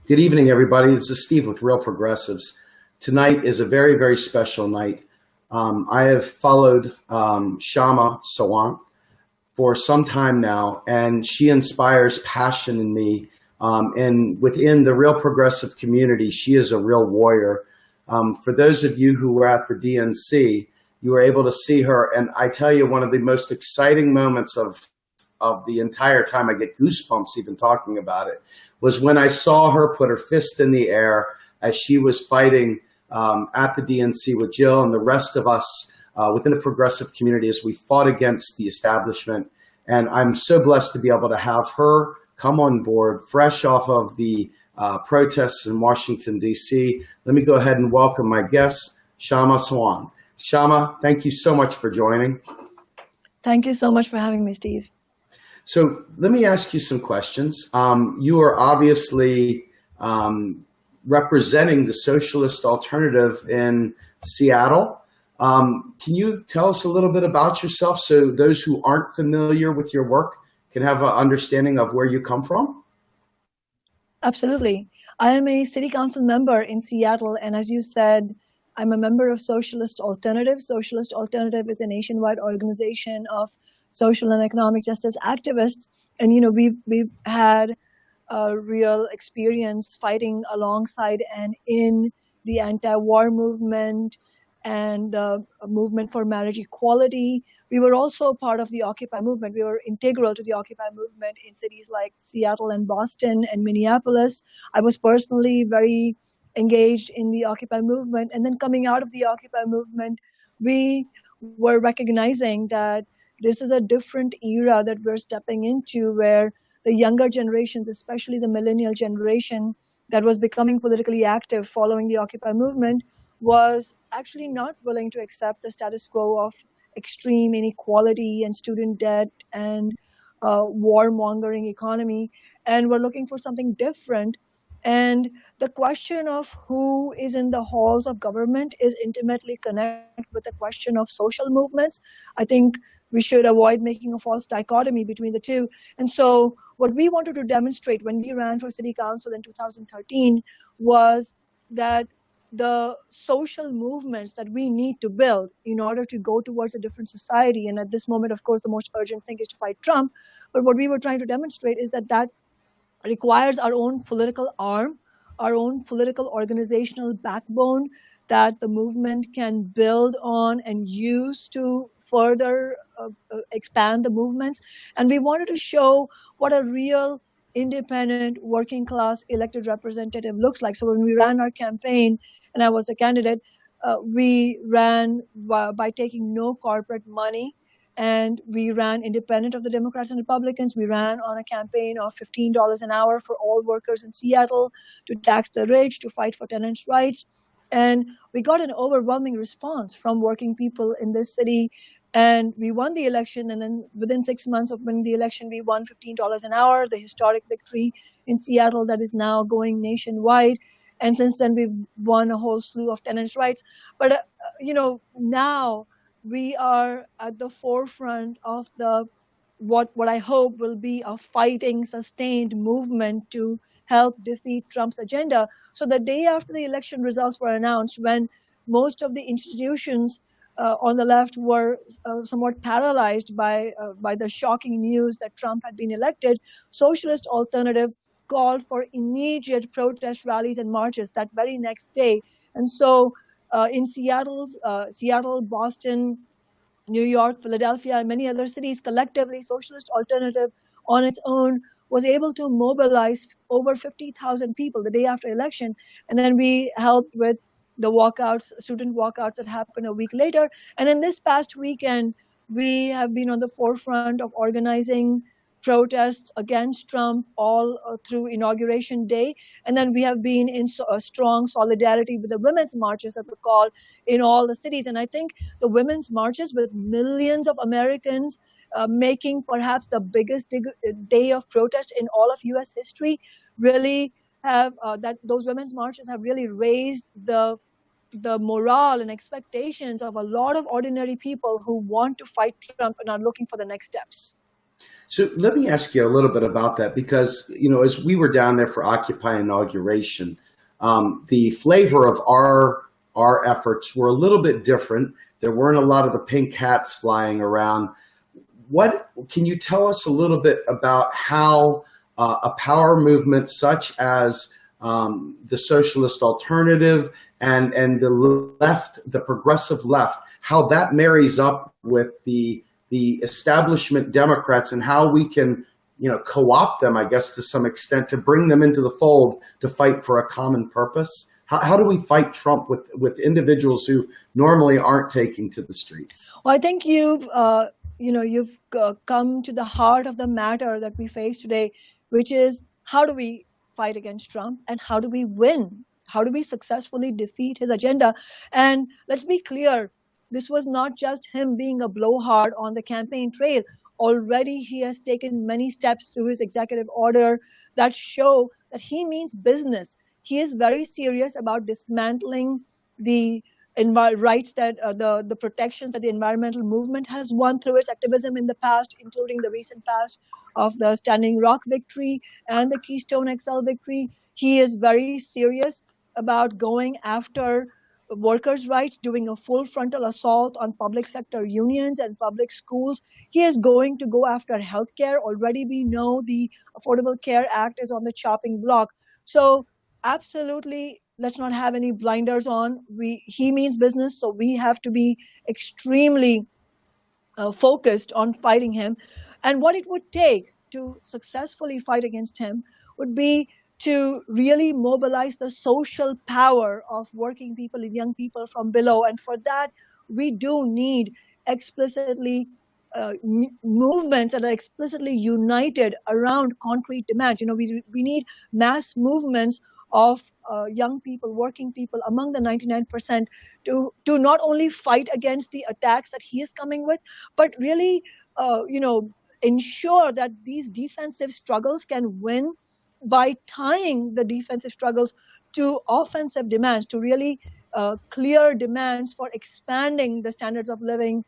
Good evening, everybody. This is Steve with Real Progressives. Tonight is a very, very special night. I have followed Kshama Sawant for some time now, and she inspires passion in me. And within the Real Progressive community, she is a real warrior. For those of you who were at the DNC, you were able to see her. And I tell you, one of the most exciting moments of the entire time, I get goosebumps even talking about it, was when I saw her put her fist in the air as she was fighting at the DNC with Jill and the rest of us within the progressive community as we fought against the establishment. And I'm so blessed to be able to have her come on board fresh off of the protests in Washington, D.C. Let me go ahead and welcome my guest, Kshama Sawant. Kshama, thank you so much for joining. Thank you so much for having me, Steve. So let me ask you some questions. You are obviously representing the socialist alternative in Seattle. Can you tell us a little bit about yourself so those who aren't familiar with your work can have an understanding of where you come from? Absolutely. I am a city council member in Seattle, and as you said, I'm a member of Socialist Alternative. Socialist Alternative is a nationwide organization of social and economic justice activists, and we've had a real experience fighting alongside and in the anti-war movement and the movement for marriage equality. We were also part of the Occupy movement. We were integral to the Occupy movement in cities like Seattle and Boston and Minneapolis. I was personally very engaged in the Occupy movement, and then coming out of the Occupy movement, we were recognizing that this is a different era that we're stepping into, where the younger generations, especially the millennial generation that was becoming politically active following the Occupy movement, was actually not willing to accept the status quo of extreme inequality and student debt and warmongering economy, and we're looking for something different. And the question of who is in the halls of government is intimately connected with the question of social movements. I think we should avoid making a false dichotomy between the two. And so what we wanted to demonstrate when we ran for city council in 2013 was that the social movements that we need to build in order to go towards a different society, and at this moment, of course, the most urgent thing is to fight Trump, but what we were trying to demonstrate is that that requires our own political arm, our own political organizational backbone that the movement can build on and use to further expand the movements. And we wanted to show what a real independent working class elected representative looks like. So when we ran our campaign and I was a candidate, we ran by taking no corporate money, and we ran independent of the Democrats and Republicans. We ran on a campaign of $15 an hour for all workers in Seattle, to tax the rich, to fight for tenants' rights. And we got an overwhelming response from working people in this city. And we won the election. And then within 6 months of winning the election, we won $15 an hour, the historic victory in Seattle that is now going nationwide. And since then, we've won a whole slew of tenants' rights. But, now we are at the forefront of the what I hope will be a fighting, sustained movement to help defeat Trump's agenda. So the day after the election results were announced, when most of the institutions on the left were somewhat paralyzed by the shocking news that Trump had been elected, Socialist Alternative called for immediate protest rallies and marches that very next day. And so in Seattle, Boston, New York, Philadelphia, and many other cities, collectively, Socialist Alternative on its own was able to mobilize over 50,000 people the day after election. And then we helped with the walkouts, student walkouts that happened a week later. And in this past weekend, we have been on the forefront of organizing protests against Trump all through Inauguration Day. And then we have been in strong solidarity with the women's marches that were called in all the cities. And I think the women's marches, with millions of Americans making perhaps the biggest day of protest in all of US history, really have those women's marches have really raised the morale and expectations of a lot of ordinary people who want to fight Trump and are looking for the next steps. So let me ask you a little bit about that because, you know, as we were down there for Occupy inauguration, the flavor of our efforts were a little bit different. There weren't a lot of the pink hats flying around. What can you tell us a little bit about how a power movement such as the socialist alternative and the left, the progressive left, how that marries up with the establishment Democrats and how we can, you know, co-opt them, I guess, to some extent, to bring them into the fold to fight for a common purpose? How do we fight Trump with individuals who normally aren't taking to the streets? Well, I think you've come to the heart of the matter that we face today, which is how do we fight against Trump and how do we win? How do we successfully defeat his agenda? And let's be clear, this was not just him being a blowhard on the campaign trail. Already he has taken many steps through his executive order that show that he means business. He is very serious about dismantling the rights that the protections that the environmental movement has won through its activism in the past, including the recent past of the Standing Rock victory and the Keystone XL victory. He is very serious about going after workers' rights, doing a full frontal assault on public sector unions and public schools. He is going to go after healthcare. Already we know the Affordable Care Act is on the chopping block. So absolutely, let's not have any blinders on. He means business, so we have to be extremely focused on fighting him. And what it would take to successfully fight against him would be to really mobilize the social power of working people and young people from below. And for that, we do need explicitly movements that are explicitly united around concrete demands. You know, we need mass movements of young people, working people among the 99% to not only fight against the attacks that he is coming with, but really, ensure that these defensive struggles can win by tying the defensive struggles to offensive demands, to really clear demands for expanding the standards of living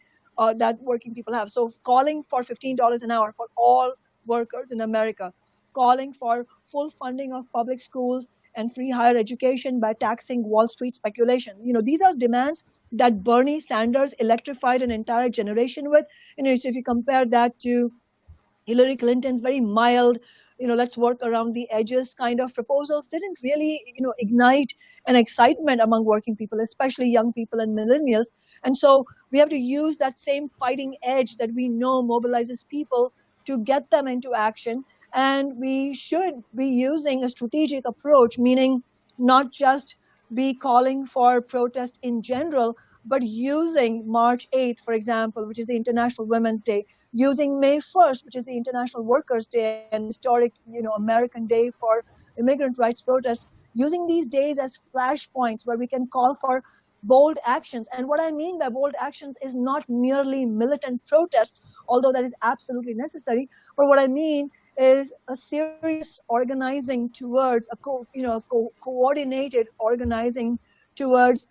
that working people have. So calling for $15 an hour for all workers in America, calling for full funding of public schools and free higher education by taxing Wall Street speculation. You know, these are demands that Bernie Sanders electrified an entire generation with. You know, so if you compare that to Hillary Clinton's very mild, let's work around the edges kind of proposals, didn't really, ignite an excitement among working people, especially young people and millennials. And so we have to use that same fighting edge that we know mobilizes people to get them into action. And we should be using a strategic approach, meaning not just be calling for protest in general, but using March 8th, for example, which is the International Women's Day, using May 1st, which is the International Workers' Day, and historic, American Day for immigrant rights protests, using these days as flashpoints where we can call for bold actions. And what I mean by bold actions is not merely militant protests, although that is absolutely necessary, but what I mean is a serious organizing towards coordinated organizing towards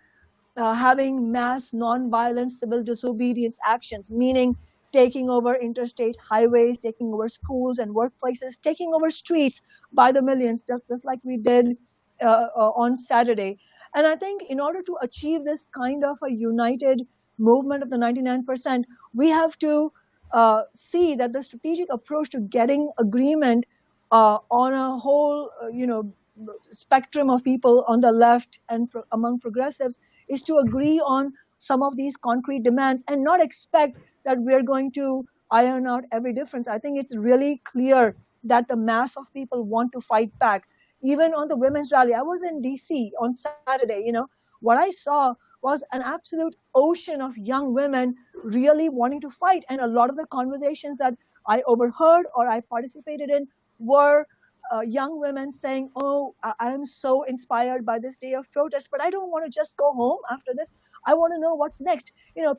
having mass nonviolent civil disobedience actions, meaning taking over interstate highways, taking over schools and workplaces, taking over streets by the millions, just like we did on Saturday. And I think in order to achieve this kind of a united movement of the 99%, we have to see that the strategic approach to getting agreement on a whole, spectrum of people on the left and among progressives is to agree on some of these concrete demands and not expect that we're going to iron out every difference. I think it's really clear that the mass of people want to fight back. Even on the women's rally, I was in DC on Saturday, what I saw was an absolute ocean of young women really wanting to fight. And a lot of the conversations that I overheard or I participated in were young women saying, oh, I am so inspired by this day of protest, but I don't want to just go home after this. I want to know what's next.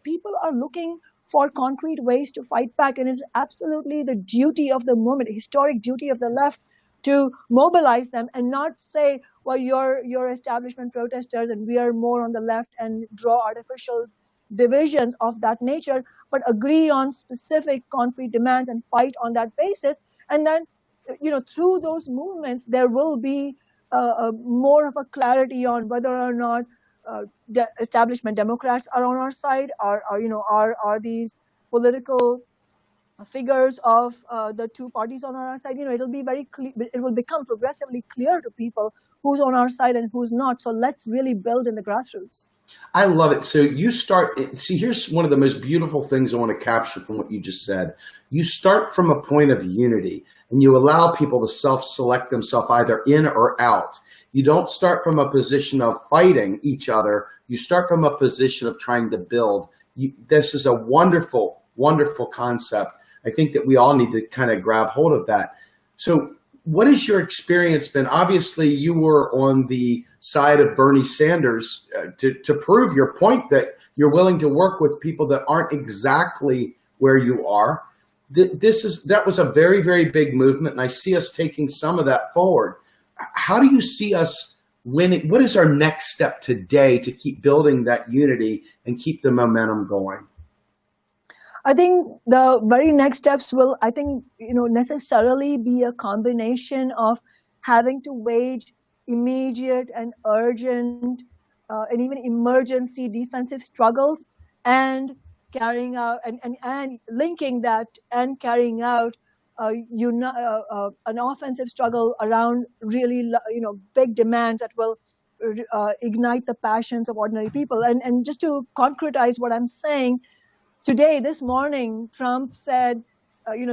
People are looking for concrete ways to fight back, and it's absolutely the duty of the moment, historic duty of the left, to mobilize them and not say, well, you're establishment protesters and we are more on the left, and draw artificial divisions of that nature, but agree on specific concrete demands and fight on that basis. And then, through those movements, there will be more of a clarity on whether or not establishment Democrats are on our side, are these political figures of the two parties on our side. It'll be very clear. It will become progressively clear to people who's on our side and who's not. So let's really build in the grassroots. I love it. So you start, see, here's one of the most beautiful things I want to capture from what you just said. You start from a point of unity and you allow people to self-select themselves either in or out. You don't start from a position of fighting each other. You start from a position of trying to build. This is a wonderful, wonderful concept. I think that we all need to kind of grab hold of that. So what has your experience been? Obviously, you were on the side of Bernie Sanders to prove your point that you're willing to work with people that aren't exactly where you are. That was a very, very big movement, and I see us taking some of that forward. How do you see us winning? What is our next step today to keep building that unity and keep the momentum going? I think the very next steps will, necessarily be a combination of having to wage immediate and urgent and even emergency defensive struggles and carrying out and linking that and carrying out an offensive struggle around really big demands that will ignite the passions of ordinary people. And just to concretize what I'm saying, today, this morning, Trump said,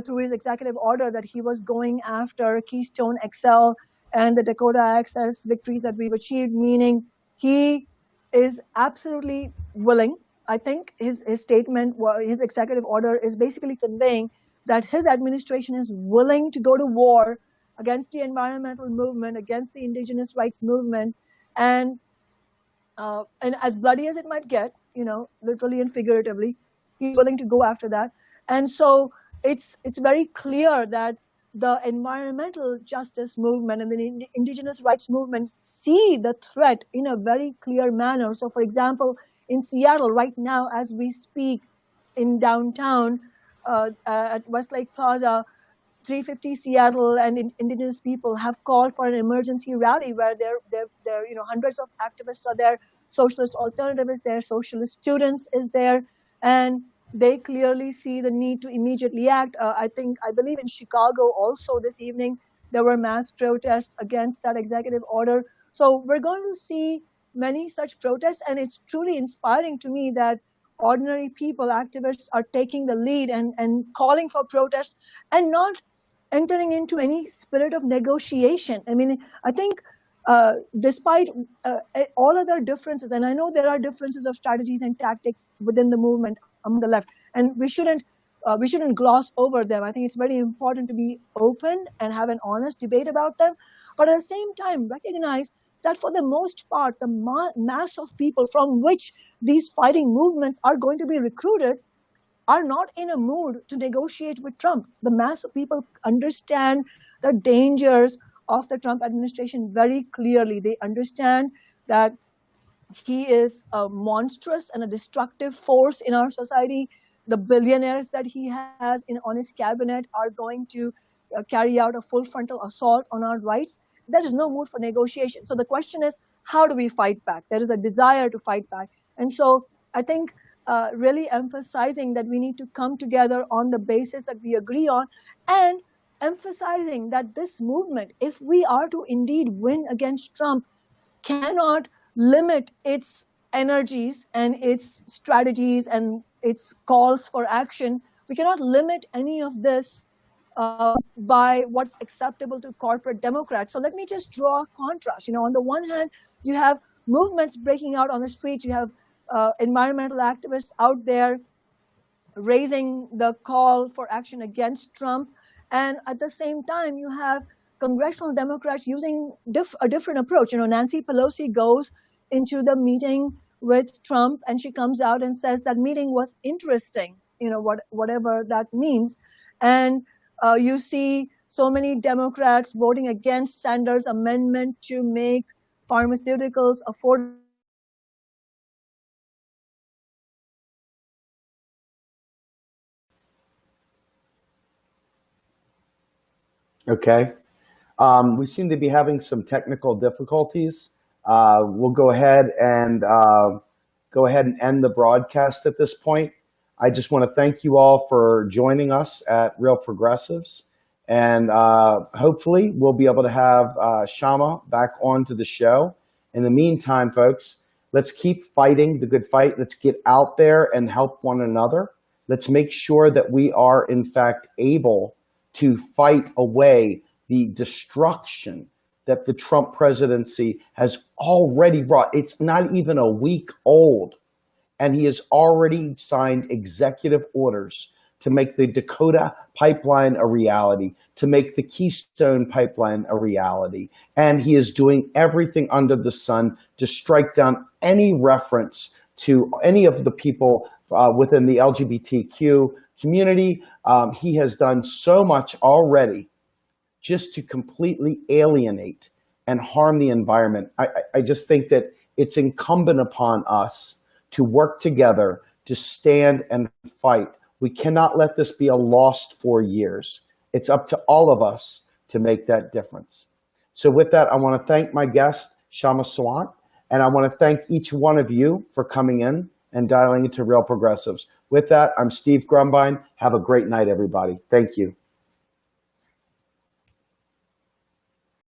through his executive order that he was going after Keystone XL and the Dakota Access victories that we've achieved, meaning he is absolutely willing. I think his statement, his executive order is basically conveying that his administration is willing to go to war against the environmental movement, against the indigenous rights movement, and as bloody as it might get, literally and figuratively, he's willing to go after that. And so it's very clear that the environmental justice movement and the indigenous rights movement see the threat in a very clear manner. So, for example, in Seattle right now, as we speak, in downtown at Westlake Plaza, 350 Seattle and indigenous people have called for an emergency rally where there hundreds of activists are there, socialist alternative is there, socialist students is there, and they clearly see the need to immediately act. I believe in Chicago also this evening, there were mass protests against that executive order. So we're going to see many such protests, and it's truly inspiring to me that ordinary people, activists, are taking the lead and calling for protest and not entering into any spirit of negotiation. I mean, I think despite all other differences, and I know there are differences of strategies and tactics within the movement among the left, and we shouldn't gloss over them. I think it's very important to be open and have an honest debate about them, but at the same time recognize that for the most part, the mass of people from which these fighting movements are going to be recruited are not in a mood to negotiate with Trump. The mass of people understand the dangers of the Trump administration very clearly. They understand that he is a monstrous and a destructive force in our society. The billionaires that he has on his cabinet are going to carry out a full frontal assault on our rights. There is no mood for negotiation. So the question is, how do we fight back? There is a desire to fight back. And so I think really emphasizing that we need to come together on the basis that we agree on, and emphasizing that this movement, if we are to indeed win against Trump, cannot limit its energies and its strategies and its calls for action. We cannot limit any of this by what's acceptable to corporate Democrats. So let me just draw a contrast. On the one hand, you have movements breaking out on the streets. You have environmental activists out there raising the call for action against Trump. And at the same time, you have congressional Democrats using a different approach. Nancy Pelosi goes into the meeting with Trump and she comes out and says that meeting was interesting, whatever that means. And you see so many Democrats voting against Sanders' amendment to make pharmaceuticals affordable Okay. We seem to be having some technical difficulties. We'll go ahead and end the broadcast at this point. I just want to thank you all for joining us at Real Progressives, and hopefully we'll be able to have Kshama back onto the show. In the meantime, folks, let's keep fighting the good fight. Let's get out there and help one another. Let's make sure that we are, in fact, able to fight away the destruction that the Trump presidency has already brought. It's not even a week old, and he has already signed executive orders to make the Dakota pipeline a reality, to make the Keystone pipeline a reality. And he is doing everything under the sun to strike down any reference to any of the people within the LGBTQ community. He has done so much already just to completely alienate and harm the environment. I just think that it's incumbent upon us to work together, to stand and fight. We cannot let this be a lost 4 years. It's up to all of us to make that difference. So with that, I want to thank my guest, Kshama Sawant, and I want to thank each one of you for coming in and dialing into Real Progressives. With that, I'm Steve Grumbine. Have a great night, everybody. Thank you.